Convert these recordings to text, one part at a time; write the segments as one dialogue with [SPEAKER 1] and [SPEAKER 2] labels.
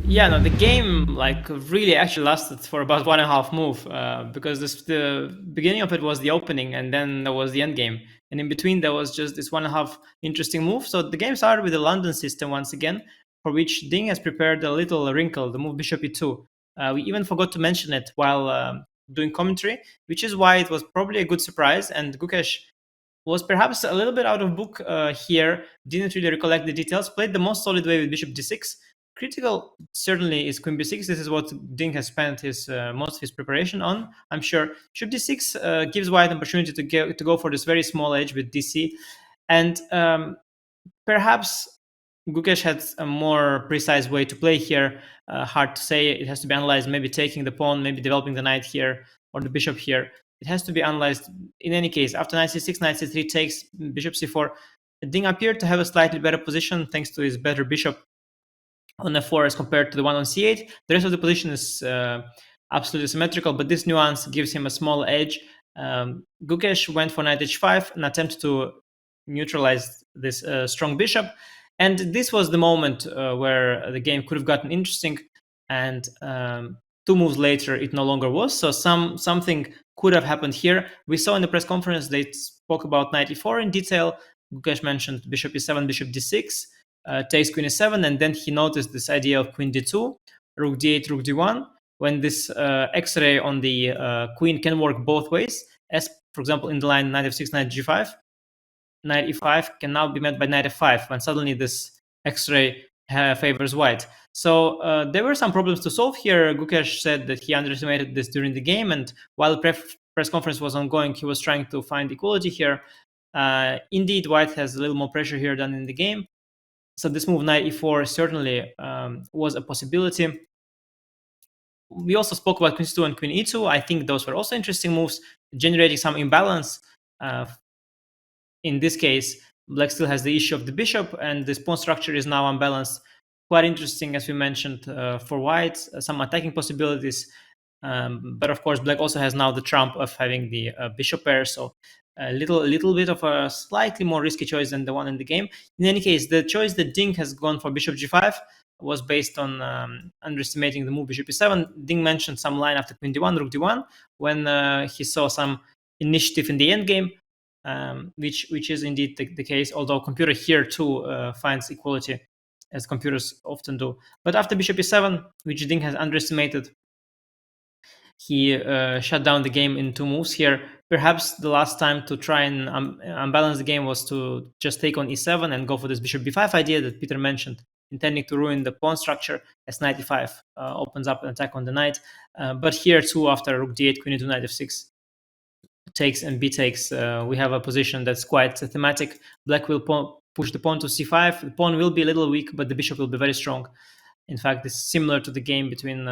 [SPEAKER 1] Yeah, no, the game like really actually lasted for about 1.5 move, because the beginning of it was the opening, and then there was the end game, and in between there was just this 1.5 interesting move. So the game started with the London system once again, for which Ding has prepared a little wrinkle, the move Bishop E2. We even forgot to mention it while doing commentary, which is why it was probably a good surprise, and Gukesh was perhaps a little bit out of book here, didn't really recollect the details, played the most solid way with Bishop D6. Critical certainly is Queen B6. This is what Ding has spent his most of his preparation on, I'm sure. Bishop D6 gives White an opportunity to go for this very small edge with DC, and perhaps Gukesh had a more precise way to play here. Hard to say. It has to be analyzed. Maybe taking the pawn, maybe developing the knight here or the bishop here. It has to be analyzed. In any case, after knight c6, knight c3 takes, bishop c4. Ding appeared to have a slightly better position thanks to his better bishop on f4 as compared to the one on c8. The rest of the position is absolutely symmetrical, but this nuance gives him a small edge. Gukesh went for knight h5, an attempt to neutralize this strong bishop. And this was the moment where the game could have gotten interesting. And 2 moves later, it no longer was. So something could have happened here. We saw in the press conference they spoke about knight e4 in detail. Gukesh mentioned bishop e7, bishop d6, takes queen e7, and then he noticed this idea of queen d2, rook d8, rook d1, when this X-ray on the queen can work both ways, as for example in the line knight f6, knight g5. Knight e5 can now be met by knight f5 when suddenly this X-ray favors white. So there were some problems to solve here. Gukesh said that he underestimated this during the game, and while the press conference was ongoing, he was trying to find equality here. Indeed, white has a little more pressure here than in the game. So this move knight e4 certainly was a possibility. We also spoke about queen c2 and queen e2. I think those were also interesting moves, generating some imbalance. In this case, black still has the issue of the bishop, and this pawn structure is now unbalanced. Quite interesting, as we mentioned, for white, some attacking possibilities. But of course, black also has now the trump of having the bishop pair, so a little bit of a slightly more risky choice than the one in the game. In any case, the choice that Ding has gone for bishop g5 was based on underestimating the move bishop e7. Ding mentioned some line after queen d1, rook d1, when he saw some initiative in the endgame, which is indeed the case, although computer here too finds equality, as computers often do. But after bishop e7, which Ding has underestimated, he shut down the game in 2 moves here. Perhaps the last time to try and unbalance the game was to just take on e7 and go for this bishop b5 idea that Peter mentioned, intending to ruin the pawn structure, as knight e5 opens up an attack on the knight. But here too, after rook d8, queen e2, knight f6 takes and b takes, we have a position that's quite thematic. Black will push the pawn to c5. The pawn will be a little weak, but the bishop will be very strong. In fact, it's similar to the game between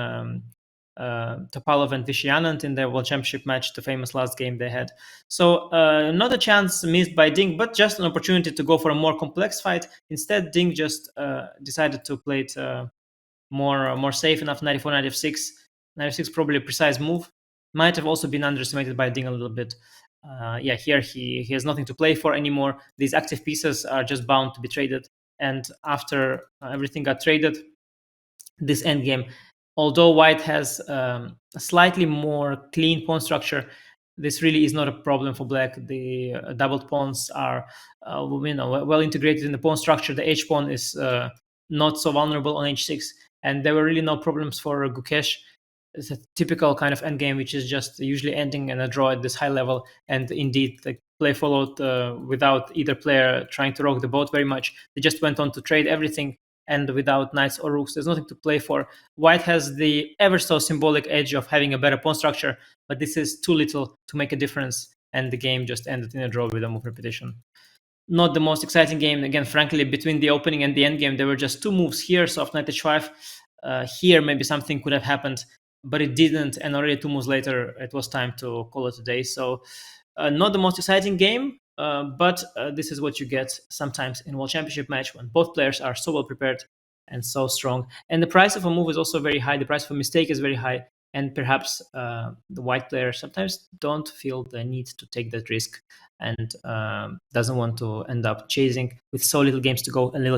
[SPEAKER 1] Topalov and Vishy Anand in their World Championship match, the famous last game they had. So not a chance missed by Ding, but just an opportunity to go for a more complex fight. Instead, Ding just decided to play it more safe enough. Knight e4, knight f6. Knight f6 probably a precise move. Might have also been underestimated by Ding a little bit. Yeah, here he has nothing to play for anymore. These active pieces are just bound to be traded. And after everything got traded, this endgame, although white has a slightly more clean pawn structure, this really is not a problem for black. The doubled pawns are well integrated in the pawn structure. The h pawn is not so vulnerable on h6, and there were really no problems for Gukesh. It's a typical kind of endgame, which is just usually ending in a draw at this high level. And indeed, the play followed without either player trying to rock the boat very much. They just went on to trade everything, and without knights or rooks, there's nothing to play for. White has the ever so symbolic edge of having a better pawn structure, but this is too little to make a difference, and the game just ended in a draw with a move repetition. Not the most exciting game. Again, frankly, between the opening and the end game, there were just 2 moves here, soft knight h5. Here, maybe something could have happened, but it didn't, and already 2 moves later, it was time to call it a day. So not the most exciting game, but this is what you get sometimes in World Championship match when both players are so well prepared and so strong. And the price of a move is also very high. The price of a mistake is very high. And perhaps the white player sometimes don't feel the need to take that risk and doesn't want to end up chasing with so little games to go and little